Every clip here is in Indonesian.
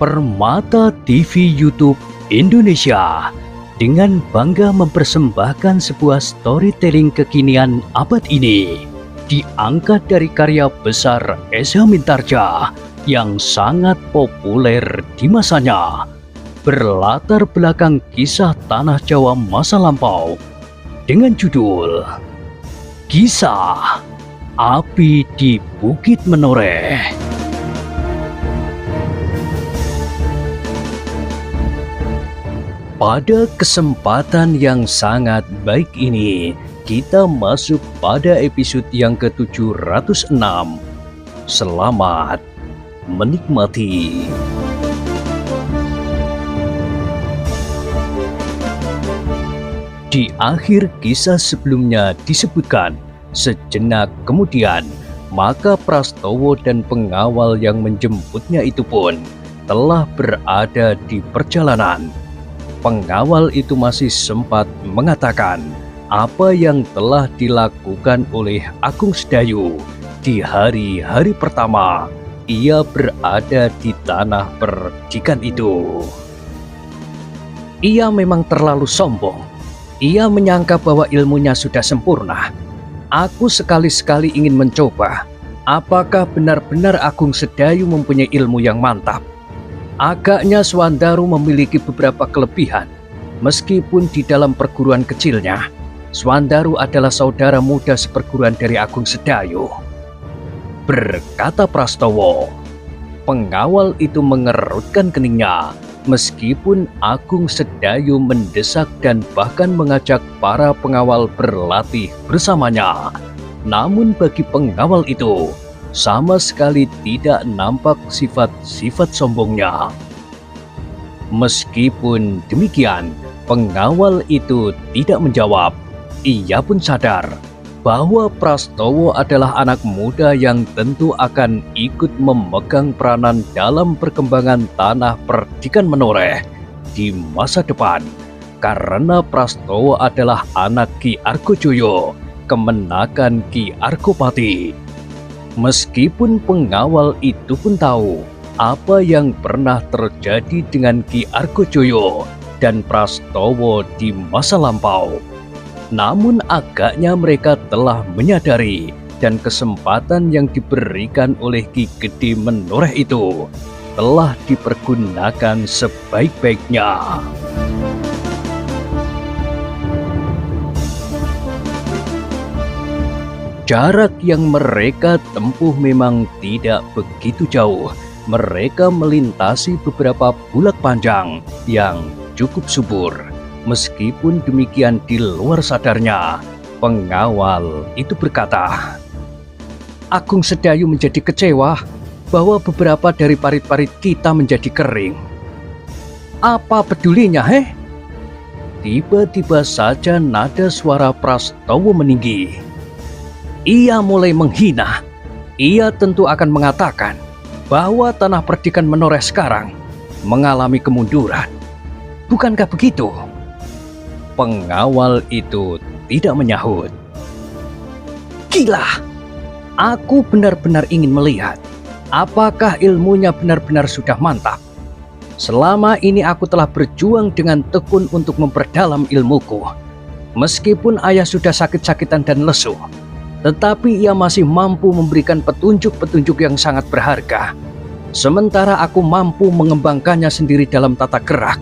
Permata TV YouTube Indonesia dengan bangga mempersembahkan sebuah storytelling kekinian abad ini, diangkat dari karya besar Esa Mintarja yang sangat populer di masanya, berlatar belakang kisah tanah Jawa masa lampau dengan judul Kisah Api di Bukit Menoreh. Pada kesempatan yang sangat baik ini, kita masuk pada episode yang ke-706. Selamat menikmati. Di akhir kisah sebelumnya disebutkan, sejenak kemudian, maka Prastowo dan pengawal yang menjemputnya itu pun telah berada di perjalanan. Pengawal itu masih sempat mengatakan apa yang telah dilakukan oleh Agung Sedayu di hari-hari pertama ia berada di tanah perdikan itu. Ia memang terlalu sombong. Ia menyangka bahwa ilmunya sudah sempurna. Aku sekali-sekali ingin mencoba apakah benar-benar Agung Sedayu mempunyai ilmu yang mantap. Agaknya Swandaru memiliki beberapa kelebihan. Meskipun di dalam perguruan kecilnya, Swandaru adalah saudara muda seperguruan dari Agung Sedayu, berkata Prastowo. Pengawal itu mengerutkan keningnya. Meskipun Agung Sedayu mendesak dan bahkan mengajak para pengawal berlatih bersamanya, namun bagi pengawal itu sama sekali tidak nampak sifat-sifat sombongnya. Meskipun demikian, pengawal itu tidak menjawab. Ia pun sadar bahwa Prastowo adalah anak muda yang tentu akan ikut memegang peranan dalam perkembangan tanah perdikan Menoreh di masa depan, karena Prastowo adalah anak Ki Argojoyo, kemenakan Ki Argopati. Meskipun pengawal itu pun tahu apa yang pernah terjadi dengan Ki Argojoyo dan Prastowo di masa lampau, namun agaknya mereka telah menyadari dan kesempatan yang diberikan oleh Ki Gede Menoreh itu telah dipergunakan sebaik-baiknya. Jarak yang mereka tempuh memang tidak begitu jauh. Mereka melintasi beberapa bulak panjang yang cukup subur. Meskipun demikian, di luar sadarnya, pengawal itu berkata, Agung Sedayu menjadi kecewa bahwa beberapa dari parit-parit kita menjadi kering. Apa pedulinya, heh? Tiba-tiba saja nada suara Prastowo meninggi. Ia mulai menghina. Ia tentu akan mengatakan bahwa tanah perdikan Menoreh sekarang mengalami kemunduran. Bukankah begitu? Pengawal itu tidak menyahut. Gila! Aku benar-benar ingin melihat apakah ilmunya benar-benar sudah mantap. Selama ini aku telah berjuang dengan tekun untuk memperdalam ilmuku. Meskipun ayah sudah sakit-sakitan dan lesu, tetapi ia masih mampu memberikan petunjuk-petunjuk yang sangat berharga. Sementara aku mampu mengembangkannya sendiri dalam tata gerak.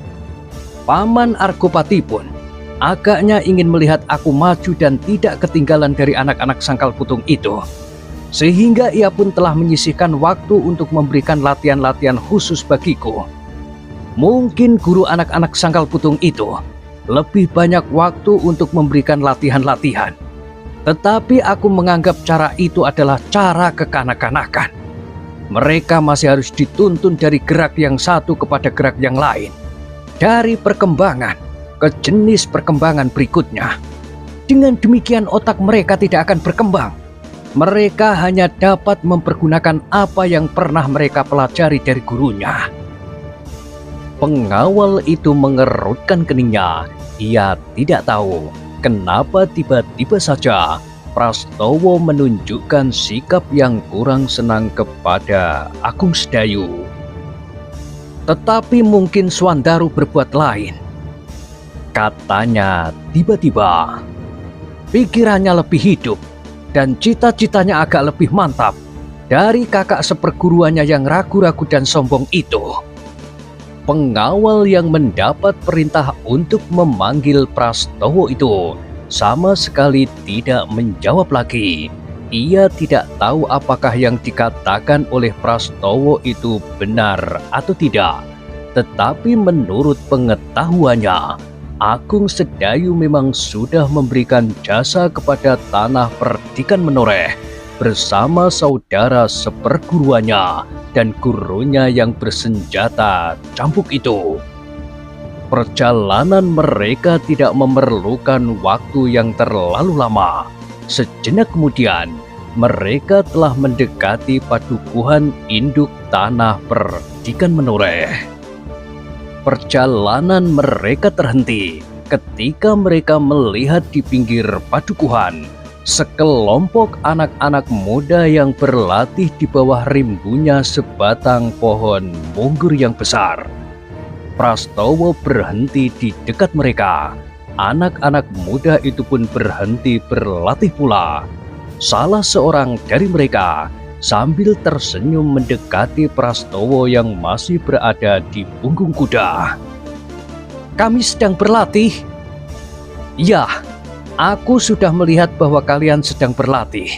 Paman Argopati pun agaknya ingin melihat aku maju dan tidak ketinggalan dari anak-anak Sangkal Putung itu. Sehingga ia pun telah menyisihkan waktu untuk memberikan latihan-latihan khusus bagiku. Mungkin guru anak-anak Sangkal Putung itu lebih banyak waktu untuk memberikan latihan-latihan. Tetapi aku menganggap cara itu adalah cara kekanak-kanakan. Mereka masih harus dituntun dari gerak yang satu kepada gerak yang lain, dari perkembangan ke jenis perkembangan berikutnya. Dengan demikian otak mereka tidak akan berkembang. Mereka hanya dapat mempergunakan apa yang pernah mereka pelajari dari gurunya. Pengawal itu mengerutkan keningnya. Ia tidak tahu kenapa tiba-tiba saja Prastowo menunjukkan sikap yang kurang senang kepada Agung Sedayu. Tetapi mungkin Swandaru berbuat lain. Katanya tiba-tiba. Pikirannya lebih hidup dan cita-citanya agak lebih mantap dari kakak seperguruannya yang ragu-ragu dan sombong itu. Pengawal yang mendapat perintah untuk memanggil Prastowo itu sama sekali tidak menjawab lagi. Ia tidak tahu apakah yang dikatakan oleh Prastowo itu benar atau tidak. Tetapi menurut pengetahuannya, Agung Sedayu memang sudah memberikan jasa kepada tanah Perdikan Menoreh bersama saudara seperguruannya dan gurunya yang bersenjata cambuk itu. Perjalanan mereka tidak memerlukan waktu yang terlalu lama. Sejenak kemudian, mereka telah mendekati padukuhan induk tanah Perdikan Menoreh. Perjalanan mereka terhenti ketika mereka melihat di pinggir padukuhan sekelompok anak-anak muda yang berlatih di bawah rimbunya sebatang pohon munggur yang besar. Prastowo berhenti di dekat mereka. Anak-anak muda itu pun berhenti berlatih pula. Salah seorang dari mereka sambil tersenyum mendekati Prastowo yang masih berada di punggung kuda. "Kami sedang berlatih." "Ya, aku sudah melihat bahwa kalian sedang berlatih,"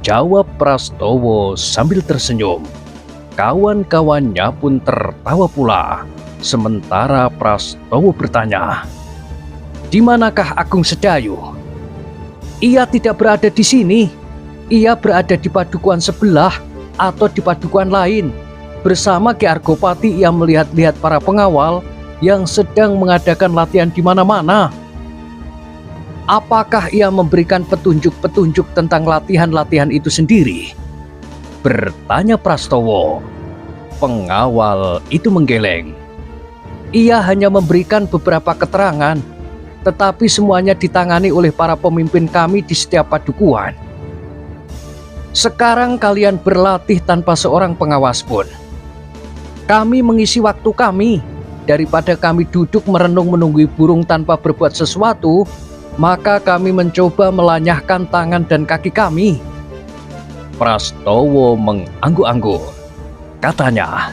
jawab Prastowo sambil tersenyum. Kawan-kawannya pun tertawa pula. Sementara Prastowo bertanya, "Di manakah Agung Sedayu?" "Ia tidak berada di sini. Ia berada di padukuhan sebelah atau di padukuhan lain. Bersama Ki Argopati ia melihat-lihat para pengawal yang sedang mengadakan latihan di mana-mana." "Apakah ia memberikan petunjuk-petunjuk tentang latihan-latihan itu sendiri?" bertanya Prastowo. Pengawal itu menggeleng. "Ia hanya memberikan beberapa keterangan, tetapi semuanya ditangani oleh para pemimpin kami di setiap padukuhan. Sekarang kalian berlatih tanpa seorang pengawas pun. Kami mengisi waktu kami. Daripada kami duduk merenung menunggu burung tanpa berbuat sesuatu, maka kami mencoba melanyahkan tangan dan kaki kami." Prastowo mengangguk-angguk. Katanya,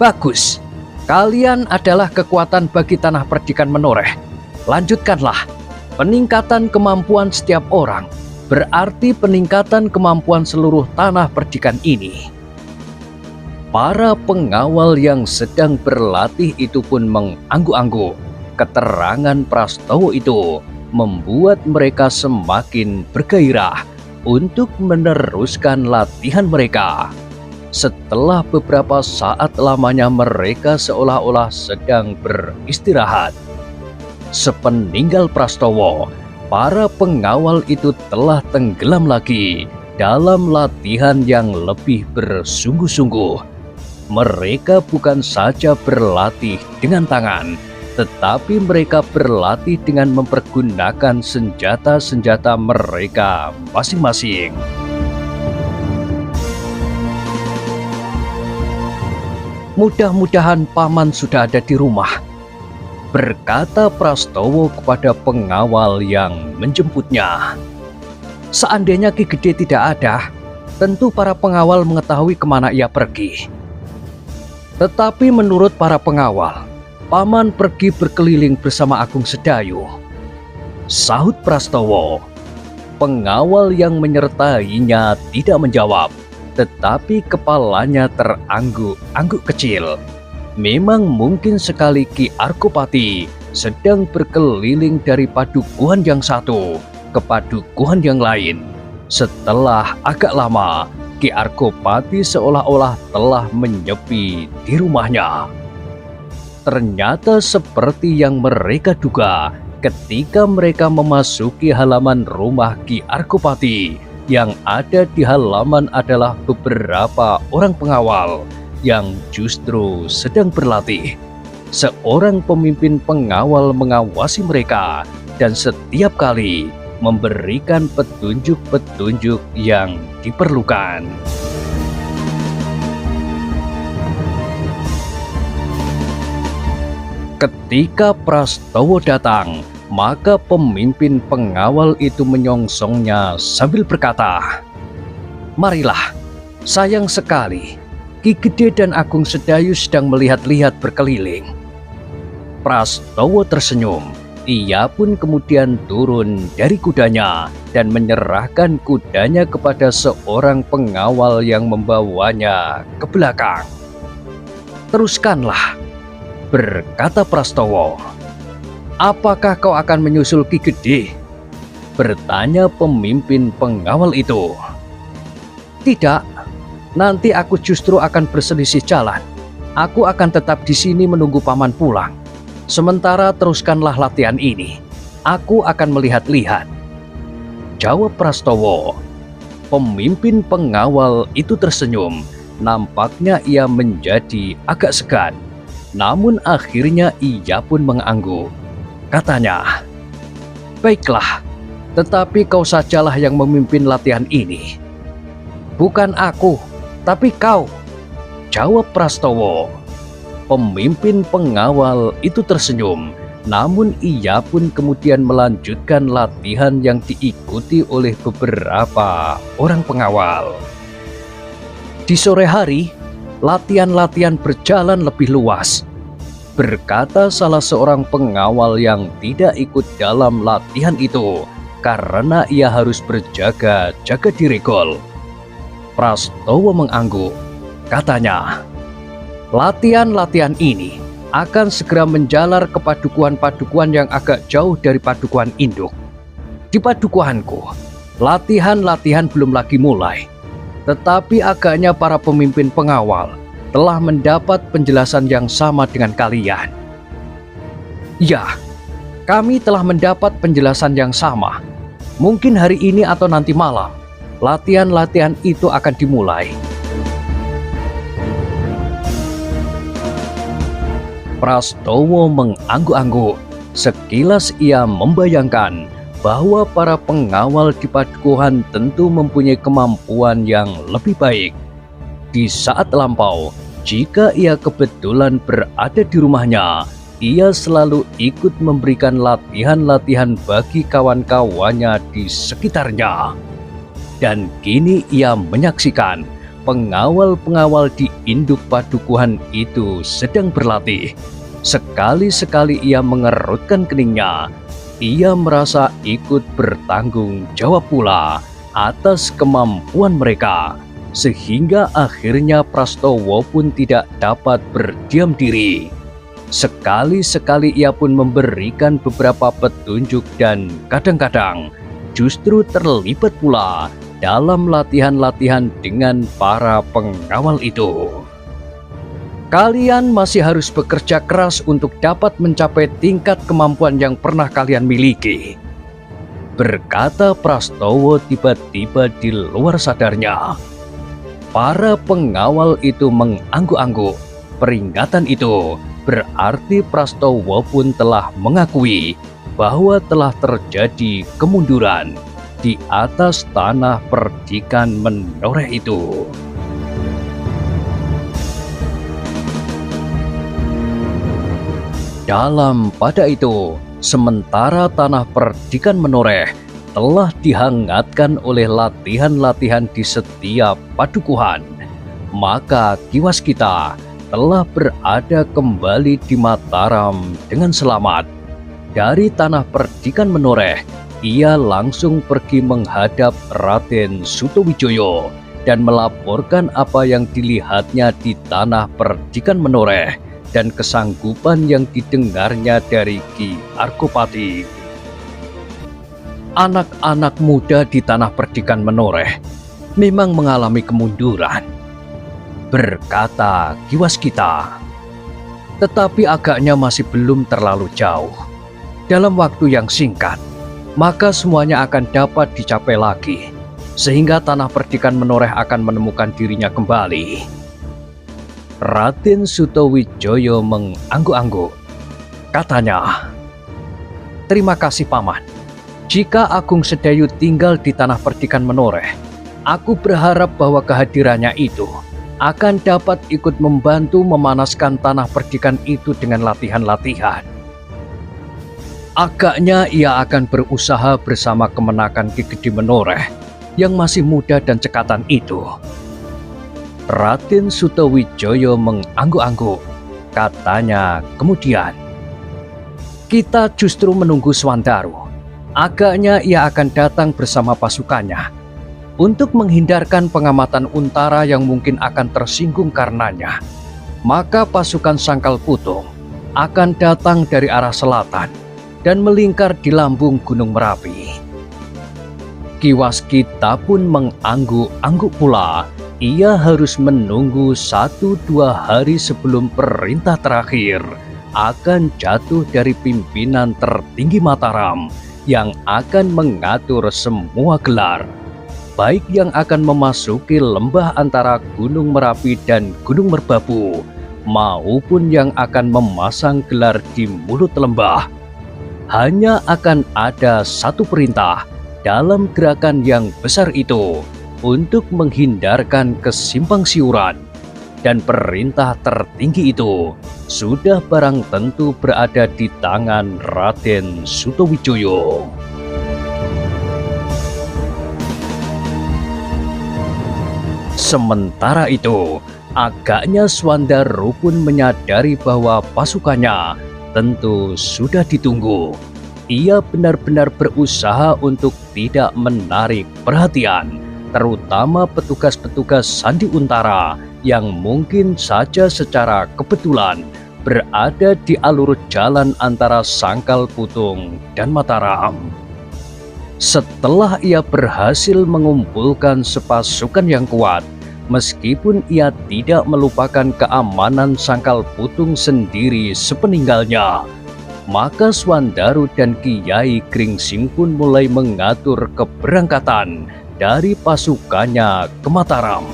"Bagus. Kalian adalah kekuatan bagi tanah Perdikan Menoreh. Lanjutkanlah. Peningkatan kemampuan setiap orang berarti peningkatan kemampuan seluruh tanah Perdikan ini." Para pengawal yang sedang berlatih itu pun mengangguk-angguk. Keterangan Prastowo itu membuat mereka semakin bergairah untuk meneruskan latihan mereka. Setelah beberapa saat lamanya mereka seolah-olah sedang beristirahat. Sepeninggal Prastowo, para pengawal itu telah tenggelam lagi dalam latihan yang lebih bersungguh-sungguh. Mereka bukan saja berlatih dengan tangan, tetapi mereka berlatih dengan mempergunakan senjata-senjata mereka masing-masing. "Mudah-mudahan paman sudah ada di rumah," berkata Prastowo kepada pengawal yang menjemputnya. Seandainya Ki Gede tidak ada, tentu para pengawal mengetahui kemana ia pergi. Tetapi menurut para pengawal, paman pergi berkeliling bersama Agung Sedayu, sahut Prastowo. Pengawal yang menyertainya tidak menjawab, tetapi kepalanya terangguk-angguk kecil. Memang mungkin sekali Ki Argopati sedang berkeliling dari padukuhan yang satu ke padukuhan yang lain. Setelah agak lama, Ki Argopati seolah-olah telah menyepi di rumahnya. Ternyata seperti yang mereka duga, ketika mereka memasuki halaman rumah Ki Argopati, yang ada di halaman adalah beberapa orang pengawal yang justru sedang berlatih. Seorang pemimpin pengawal mengawasi mereka dan setiap kali memberikan petunjuk-petunjuk yang diperlukan. Ketika Prastowo datang, maka pemimpin pengawal itu menyongsongnya sambil berkata, "Marilah, sayang sekali, Ki Gede dan Agung Sedayu sedang melihat-lihat berkeliling." Prastowo tersenyum. Ia pun kemudian turun dari kudanya dan menyerahkan kudanya kepada seorang pengawal yang membawanya ke belakang. "Teruskanlah," berkata Prastowo. "Apakah kau akan menyusul Ki Gede?" bertanya pemimpin pengawal itu. "Tidak, nanti aku justru akan berselisih jalan. Aku akan tetap di sini menunggu paman pulang. Sementara teruskanlah latihan ini. Aku akan melihat-lihat," jawab Prastowo. Pemimpin pengawal itu tersenyum. Nampaknya ia menjadi agak segan. Namun akhirnya ia pun mengangguk. Katanya, "Baiklah, tetapi kau sajalah yang memimpin latihan ini." "Bukan aku, tapi kau," jawab Prastowo. Pemimpin pengawal itu tersenyum, namun ia pun kemudian melanjutkan latihan yang diikuti oleh beberapa orang pengawal. Di sore hari, latihan-latihan berjalan lebih luas. Berkata salah seorang pengawal yang tidak ikut dalam latihan itu karena ia harus berjaga-jaga di regol. Prastowo mengangguk. Katanya, "Latihan-latihan ini akan segera menjalar ke padukuhan-padukuhan yang agak jauh dari padukuhan induk. Di padukuhanku, latihan-latihan belum lagi mulai, tetapi agaknya para pemimpin pengawal telah mendapat penjelasan yang sama dengan kalian." "Ya, kami telah mendapat penjelasan yang sama. Mungkin hari ini atau nanti malam, latihan-latihan itu akan dimulai." Prastowo mengangguk-angguk. Sekilas ia membayangkan bahwa para pengawal di padukuhan tentu mempunyai kemampuan yang lebih baik. Di saat lampau, jika ia kebetulan berada di rumahnya, ia selalu ikut memberikan latihan-latihan bagi kawan-kawannya di sekitarnya. Dan kini ia menyaksikan pengawal-pengawal di induk padukuhan itu sedang berlatih. Sekali-sekali ia mengerutkan keningnya. Ia merasa ikut bertanggung jawab pula atas kemampuan mereka, sehingga akhirnya Prastowo pun tidak dapat berdiam diri. Sekali-sekali ia pun memberikan beberapa petunjuk dan kadang-kadang justru terlibat pula dalam latihan-latihan dengan para pengawal itu. "Kalian masih harus bekerja keras untuk dapat mencapai tingkat kemampuan yang pernah kalian miliki," berkata Prastowo tiba-tiba di luar sadarnya. Para pengawal itu mengangguk-angguk. Peringatan itu berarti Prastowo pun telah mengakui bahwa telah terjadi kemunduran di atas tanah perdikan menoreh itu. Dalam pada itu, sementara tanah perdikan menoreh telah dihangatkan oleh latihan-latihan di setiap padukuhan, maka Ki Waskita telah berada kembali di Mataram dengan selamat. Dari tanah perdikan menoreh, ia langsung pergi menghadap Raden Sutowijoyo dan melaporkan apa yang dilihatnya di tanah perdikan menoreh dan kesanggupan yang didengarnya dari Ki Argopati. Anak-anak muda di tanah perdikan menoreh memang mengalami kemunduran, berkata Ki Waskita. Tetapi agaknya masih belum terlalu jauh. Dalam waktu yang singkat, maka semuanya akan dapat dicapai lagi, sehingga tanah perdikan menoreh akan menemukan dirinya kembali. Raden Sutowijoyo mengangguk-angguk. Katanya, "Terima kasih Paman. Jika Agung Sedayu tinggal di tanah perdikan menoreh, aku berharap bahwa kehadirannya itu akan dapat ikut membantu memanaskan tanah perdikan itu dengan latihan-latihan. Agaknya ia akan berusaha bersama kemenakan Ki Gede Menoreh yang masih muda dan cekatan itu. Raden Sutawijaya mengangguk-angguk. Katanya kemudian, "Kita justru menunggu Swandaru. Agaknya ia akan datang bersama pasukannya untuk menghindarkan pengamatan Untara yang mungkin akan tersinggung karenanya. Maka pasukan Sangkal Putung akan datang dari arah selatan dan melingkar di lambung Gunung Merapi." Ki Waskita pun mengangguk-angguk pula. Ia harus menunggu 1-2 hari sebelum perintah terakhir akan jatuh dari pimpinan tertinggi Mataram yang akan mengatur semua gelar, baik yang akan memasuki lembah antara Gunung Merapi dan Gunung Merbabu, maupun yang akan memasang gelar di mulut lembah. Hanya akan ada satu perintah dalam gerakan yang besar itu untuk menghindarkan kesimpang siuran, dan perintah tertinggi itu sudah barang tentu berada di tangan Raden Sutawijaya. Sementara itu, agaknya Swandaru pun menyadari bahwa pasukannya tentu sudah ditunggu. Ia benar-benar berusaha untuk tidak menarik perhatian, terutama petugas-petugas Sandi Untara yang mungkin saja secara kebetulan berada di alur jalan antara Sangkal Putung dan Mataram. Setelah ia berhasil mengumpulkan sepasukan yang kuat, meskipun ia tidak melupakan keamanan Sangkal Putung sendiri sepeninggalnya, maka Swandaru dan Kiai Gringsing pun mulai mengatur keberangkatan dari pasukannya ke Mataram.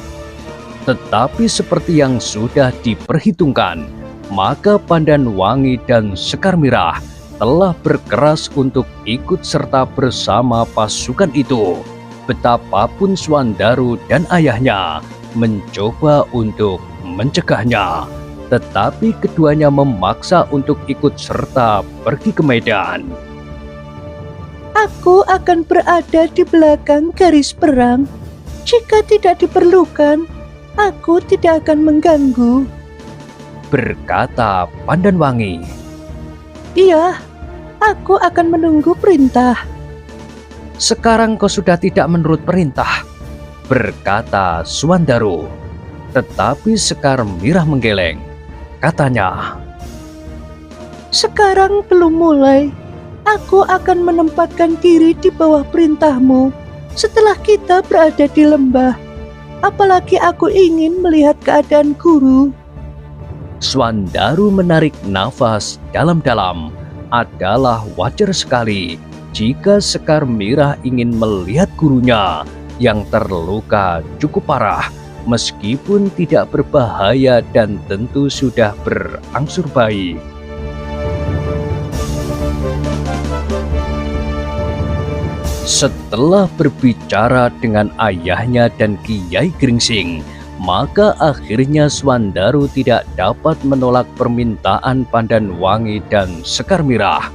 Tetapi seperti yang sudah diperhitungkan, maka Pandanwangi dan Sekar Mirah telah berkeras untuk ikut serta bersama pasukan itu. Betapapun Swandaru dan ayahnya mencoba untuk mencegahnya, tetapi keduanya memaksa untuk ikut serta pergi ke medan. "Aku akan berada di belakang garis perang. Jika tidak diperlukan, aku tidak akan mengganggu," berkata Pandanwangi. "Iya, aku akan menunggu perintah." "Sekarang kau sudah tidak menurut perintah," berkata Swandaru. Tetapi Sekar Mirah menggeleng. Katanya, "Sekarang belum mulai. Aku akan menempatkan diri di bawah perintahmu setelah kita berada di lembah. Apalagi aku ingin melihat keadaan guru." Swandaru menarik nafas dalam-dalam. Adalah wajar sekali jika Sekar Mirah ingin melihat gurunya yang terluka cukup parah, meskipun tidak berbahaya dan tentu sudah berangsur baik. Setelah berbicara dengan ayahnya dan Kiai Gringsing, maka akhirnya Swandaru tidak dapat menolak permintaan Pandanwangi dan Sekar Mirah.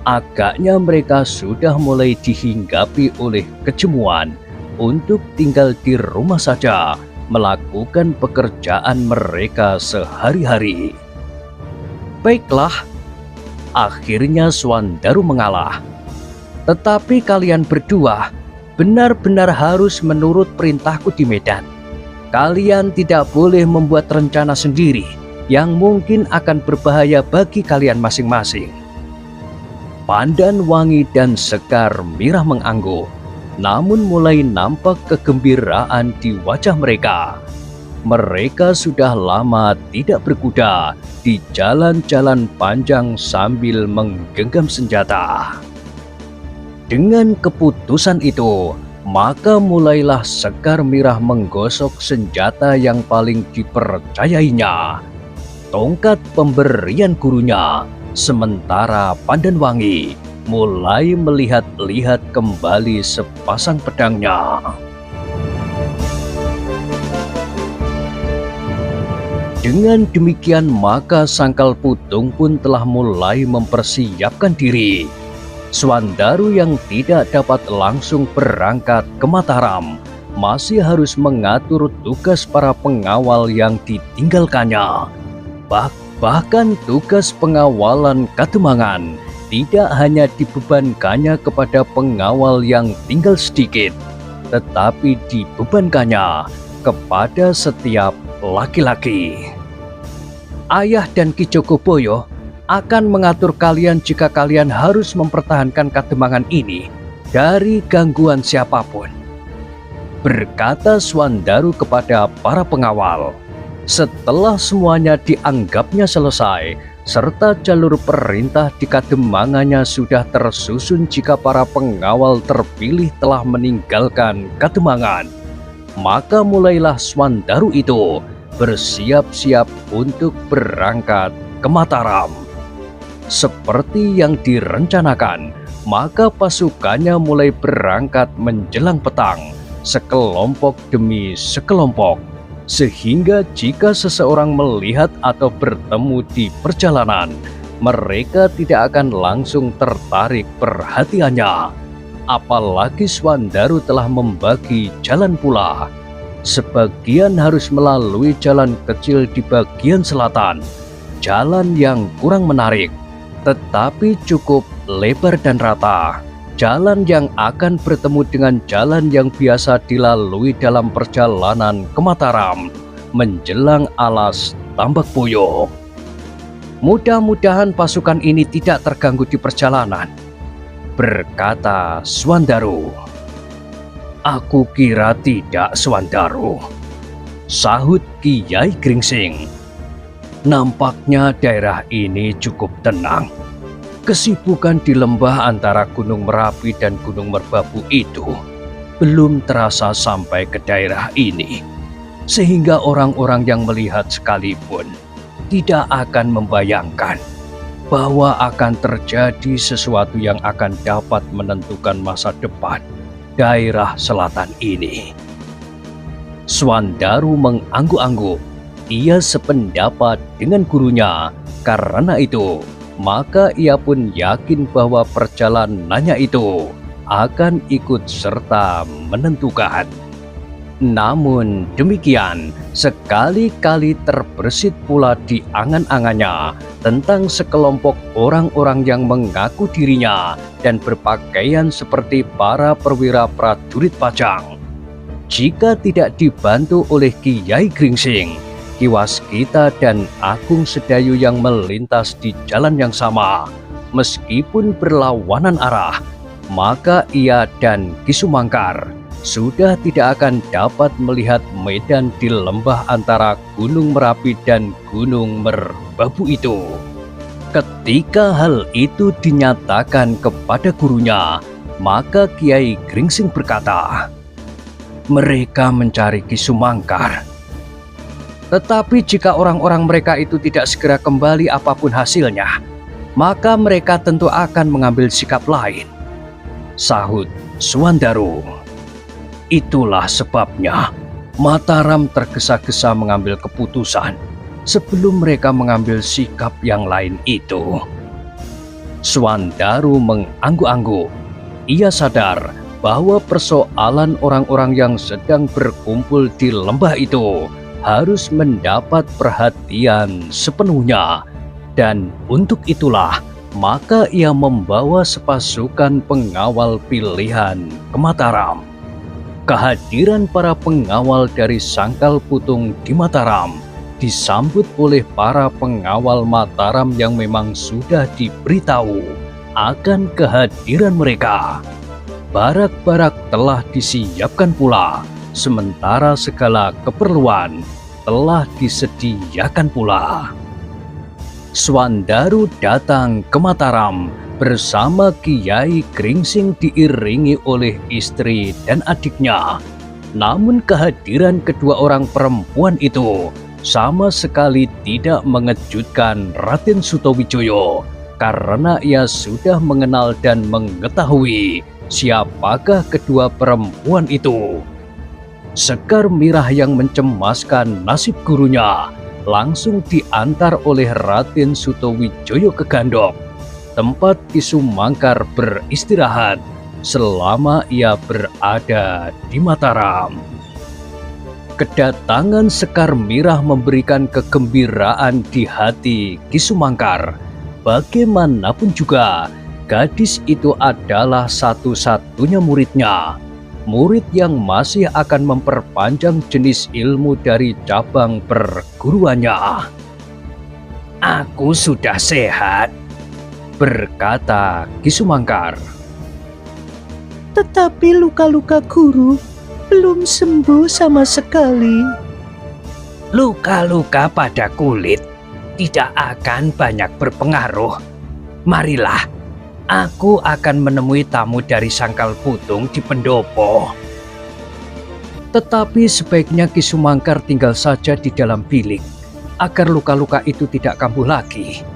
Agaknya mereka sudah mulai dihinggapi oleh kejemuan untuk tinggal di rumah saja, melakukan pekerjaan mereka sehari-hari. Baiklah, akhirnya Swandaru mengalah. Tetapi kalian berdua benar-benar harus menurut perintahku di medan. Kalian tidak boleh membuat rencana sendiri yang mungkin akan berbahaya bagi kalian masing-masing. Pandanwangi dan Sekar Mirah mengangguk, namun mulai nampak kegembiraan di wajah mereka. Mereka sudah lama tidak berkuda di jalan-jalan panjang sambil menggenggam senjata. Dengan keputusan itu, maka mulailah Sekar Mirah menggosok senjata yang paling dipercayainya, tongkat pemberian gurunya, sementara Pandanwangi mulai melihat-lihat kembali sepasang pedangnya. Dengan demikian maka Sangkal Putung pun telah mulai mempersiapkan diri. Swandaru yang tidak dapat langsung berangkat ke Mataram masih harus mengatur tugas para pengawal yang ditinggalkannya. Bahkan tugas pengawalan Kademangan tidak hanya dibebankannya kepada pengawal yang tinggal sedikit, tetapi dibebankannya kepada setiap laki-laki. Ayah dan Ki Jogoboyo akan mengatur kalian jika kalian harus mempertahankan Kademangan ini dari gangguan siapapun, berkata Swandaru kepada para pengawal. Setelah semuanya dianggapnya selesai, serta jalur perintah di Kademangannya sudah tersusun jika para pengawal terpilih telah meninggalkan Kademangan, maka mulailah Swandaru itu bersiap-siap untuk berangkat ke Mataram. Seperti yang direncanakan, maka pasukannya mulai berangkat menjelang petang, sekelompok demi sekelompok, sehingga jika seseorang melihat atau bertemu di perjalanan, mereka tidak akan langsung tertarik perhatiannya. Apalagi Swandaru telah membagi jalan pula. Sebagian harus melalui jalan kecil di bagian selatan, jalan yang kurang menarik, tetapi cukup lebar dan rata. Jalan yang akan bertemu dengan jalan yang biasa dilalui dalam perjalanan ke Mataram menjelang alas Tambak Boyo. Mudah-mudahan pasukan ini tidak terganggu di perjalanan, berkata Swandaru. Aku kira tidak, Swandaru, sahut Kiai Gringsing. Nampaknya daerah ini cukup tenang. Kesibukan di lembah antara Gunung Merapi dan Gunung Merbabu itu belum terasa sampai ke daerah ini, sehingga orang-orang yang melihat sekalipun tidak akan membayangkan bahwa akan terjadi sesuatu yang akan dapat menentukan masa depan daerah selatan ini. Swandaru mengangguk-angguk. Ia sependapat dengan gurunya. Karena itu, maka ia pun yakin bahwa perjalanannya itu akan ikut serta menentukan. Namun demikian, sekali-kali terbersit pula di angan-angannya tentang sekelompok orang-orang yang mengaku dirinya dan berpakaian seperti para perwira prajurit Pajang. Jika tidak dibantu oleh Kiai Gringsing, Ki Waskita dan Agung Sedayu yang melintas di jalan yang sama, meskipun berlawanan arah, maka ia dan Ki Sumangkar sudah tidak akan dapat melihat medan di lembah antara Gunung Merapi dan Gunung Merbabu itu. Ketika hal itu dinyatakan kepada gurunya, maka Kiai Gringsing berkata, "Mereka mencari Ki Sumangkar. Tetapi jika orang-orang mereka itu tidak segera kembali apapun hasilnya, maka mereka tentu akan mengambil sikap lain," sahut Swandaru. Itulah sebabnya Mataram tergesa-gesa mengambil keputusan sebelum mereka mengambil sikap yang lain itu. Swandaru mengangguk-angguk. Ia sadar bahwa persoalan orang-orang yang sedang berkumpul di lembah itu harus mendapat perhatian sepenuhnya, dan untuk itulah maka ia membawa sepasukan pengawal pilihan ke Mataram. Kehadiran para pengawal dari Sangkal Putung di Mataram disambut oleh para pengawal Mataram yang memang sudah diberitahu akan kehadiran mereka. Barak-barak telah disiapkan pula, sementara segala keperluan telah disediakan pula. Swandaru datang ke Mataram bersama Kiai Gringsing diiringi oleh istri dan adiknya. Namun kehadiran kedua orang perempuan itu sama sekali tidak mengejutkan Raden Sutawijoyo, karena ia sudah mengenal dan mengetahui siapakah kedua perempuan itu. Sekar Mirah yang mencemaskan nasib gurunya langsung diantar oleh Raden Sutawijaya ke Gandok, tempat Ki Sumangkar beristirahat selama ia berada di Mataram. Kedatangan Sekar Mirah memberikan kegembiraan di hati Ki Sumangkar. Bagaimanapun juga, gadis itu adalah satu-satunya muridnya. Murid yang masih akan memperpanjang jenis ilmu dari cabang perguruannya. "Aku sudah sehat," berkata Ki Sumangkar. Tetapi luka-luka guru belum sembuh sama sekali. "Luka-luka pada kulit tidak akan banyak berpengaruh. Marilah, aku akan menemui tamu dari Sangkal Putung di pendopo." Tetapi sebaiknya Ki Sumangkar tinggal saja di dalam bilik agar luka-luka itu tidak kambuh lagi.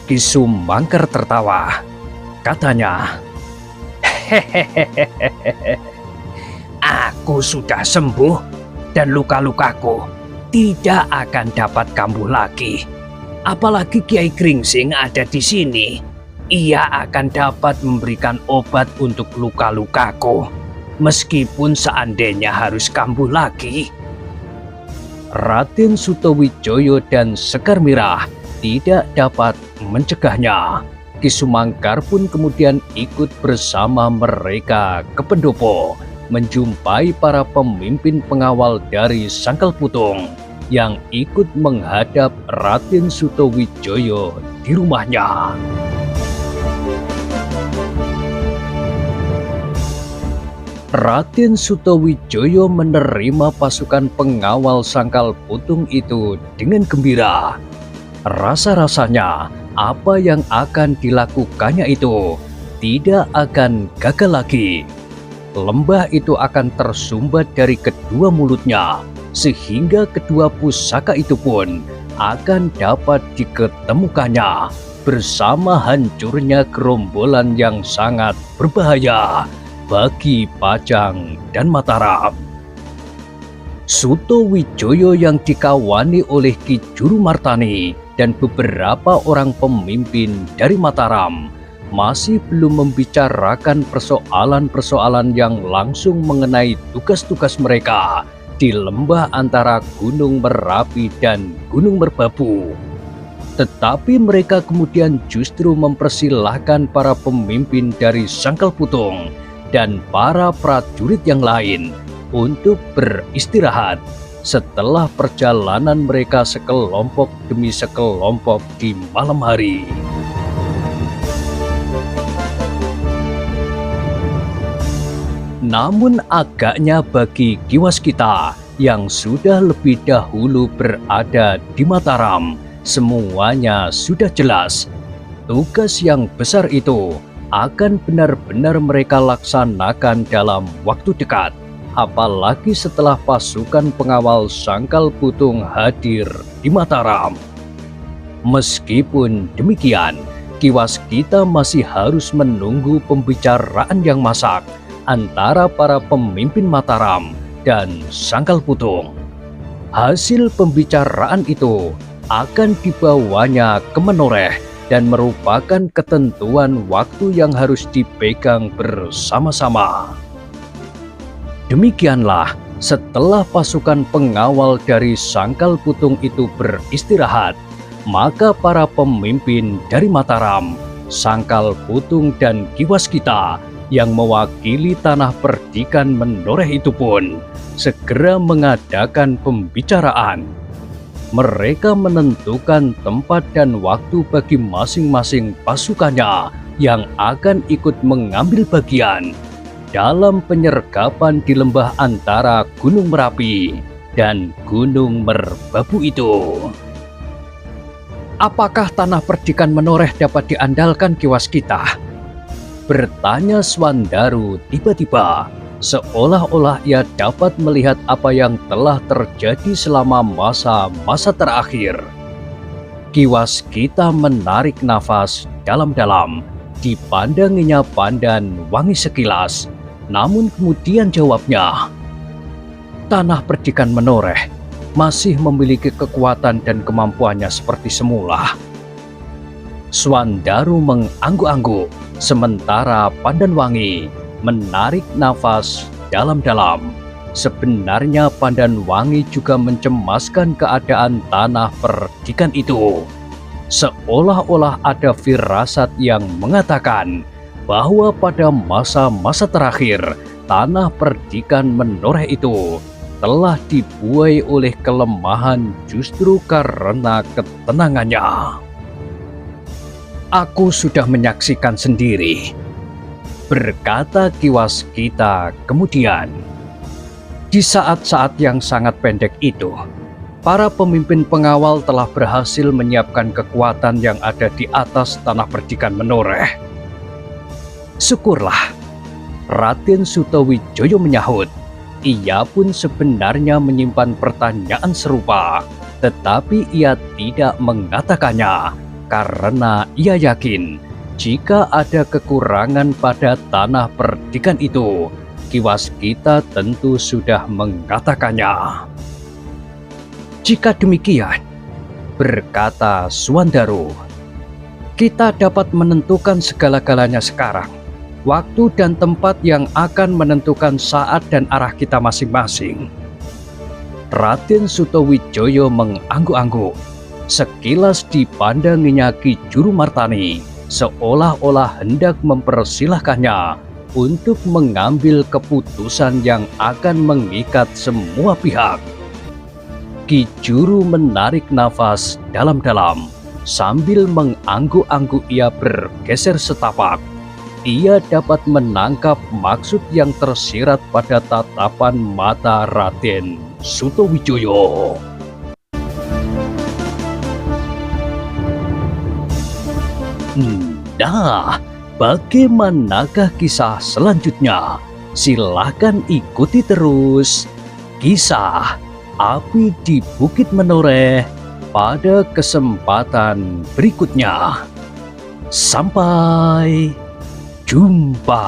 Ki Sumangkar tertawa. Katanya, "Hehehe. Aku sudah sembuh dan luka-lukaku tidak akan dapat kambuh lagi. Apalagi Kiai Gringsing ada di sini. Ia akan dapat memberikan obat untuk luka-lukaku, meskipun seandainya harus kambuh lagi." Raden Sutawijaya dan Sekar Mirah tidak dapat mencegahnya. Ki Sumangkar pun kemudian ikut bersama mereka ke pendopo, menjumpai para pemimpin pengawal dari Sangkal Putung yang ikut menghadap Raden Sutawijaya di rumahnya. Raden Sutawijaya menerima pasukan pengawal Sangkal Putung itu dengan gembira. Rasa-rasanya apa yang akan dilakukannya itu tidak akan gagal lagi. Lembah itu akan tersumbat dari kedua mulutnya, sehingga kedua pusaka itu pun akan dapat diketemukannya bersama hancurnya gerombolan yang sangat berbahaya bagi Pajang dan Mataram. Sutawijaya yang dikawani oleh Ki Jurumartani dan beberapa orang pemimpin dari Mataram masih belum membicarakan persoalan-persoalan yang langsung mengenai tugas-tugas mereka di lembah antara Gunung Merapi dan Gunung Merbabu. Tetapi mereka kemudian justru mempersilahkan para pemimpin dari Sangkal Putung dan para prajurit yang lain untuk beristirahat setelah perjalanan mereka sekelompok demi sekelompok di malam hari. Namun agaknya bagi Ki Waskita yang sudah lebih dahulu berada di Mataram, semuanya sudah jelas. Tugas yang besar itu akan benar-benar mereka laksanakan dalam waktu dekat, apalagi setelah pasukan pengawal Sangkal Putung hadir di Mataram. Meskipun demikian, Ki Waskita masih harus menunggu pembicaraan yang masak antara para pemimpin Mataram dan Sangkal Putung. Hasil pembicaraan itu akan dibawanya ke Menoreh dan merupakan ketentuan waktu yang harus dipegang bersama-sama. Demikianlah, setelah pasukan pengawal dari Sangkal Putung itu beristirahat, maka para pemimpin dari Mataram, Sangkal Putung dan Ki Waskita yang mewakili tanah perdikan Menoreh itu pun segera mengadakan pembicaraan. Mereka menentukan tempat dan waktu bagi masing-masing pasukannya yang akan ikut mengambil bagian dalam penyergapan di lembah antara Gunung Merapi dan Gunung Merbabu itu. "Apakah tanah perdikan Menoreh dapat diandalkan, Ki Waskita?" bertanya Swandaru tiba-tiba, seolah-olah ia dapat melihat apa yang telah terjadi selama masa-masa terakhir. Ki Waskita menarik nafas dalam-dalam, dipandanginya Pandan Wangi sekilas, namun kemudian jawabnya, "Tanah perdikan Menoreh masih memiliki kekuatan dan kemampuannya seperti semula. Swandaru mengangguk-angguk, sementara Pandanwangi menarik nafas dalam-dalam. Sebenarnya Pandanwangi juga mencemaskan keadaan tanah perdikan itu. Seolah-olah ada firasat yang mengatakan bahwa pada masa-masa terakhir tanah perdikan Menoreh itu telah dibuai oleh kelemahan justru karena ketenangannya. Aku sudah menyaksikan sendiri, berkata Ki Waskita kemudian. Di saat-saat yang sangat pendek itu, para pemimpin pengawal telah berhasil menyiapkan kekuatan yang ada di atas tanah perdikan Menoreh. Syukurlah, Raden Sutawijaya menyahut. Ia pun sebenarnya menyimpan pertanyaan serupa, tetapi ia tidak mengatakannya karena ia yakin jika ada kekurangan pada tanah perdikan itu, Ki Waskita tentu sudah mengatakannya. Jika demikian, berkata Swandaru, kita dapat menentukan segala-galanya sekarang. Waktu dan tempat yang akan menentukan saat dan arah kita masing-masing. Raden Sutawijaya mengangguk-angguk. Sekilas dipandanginya Ki Jurumartani, seolah-olah hendak mempersilahkannya untuk mengambil keputusan yang akan mengikat semua pihak. Ki Juru menarik nafas dalam-dalam. Sambil mengangguk-angguk ia bergeser setapak. Ia dapat menangkap maksud yang tersirat pada tatapan mata Raden Sutawijaya. Nah, bagaimanakah kisah selanjutnya? Silahkan ikuti terus kisah Api di Bukit Menoreh pada kesempatan berikutnya. Sampai jumpa.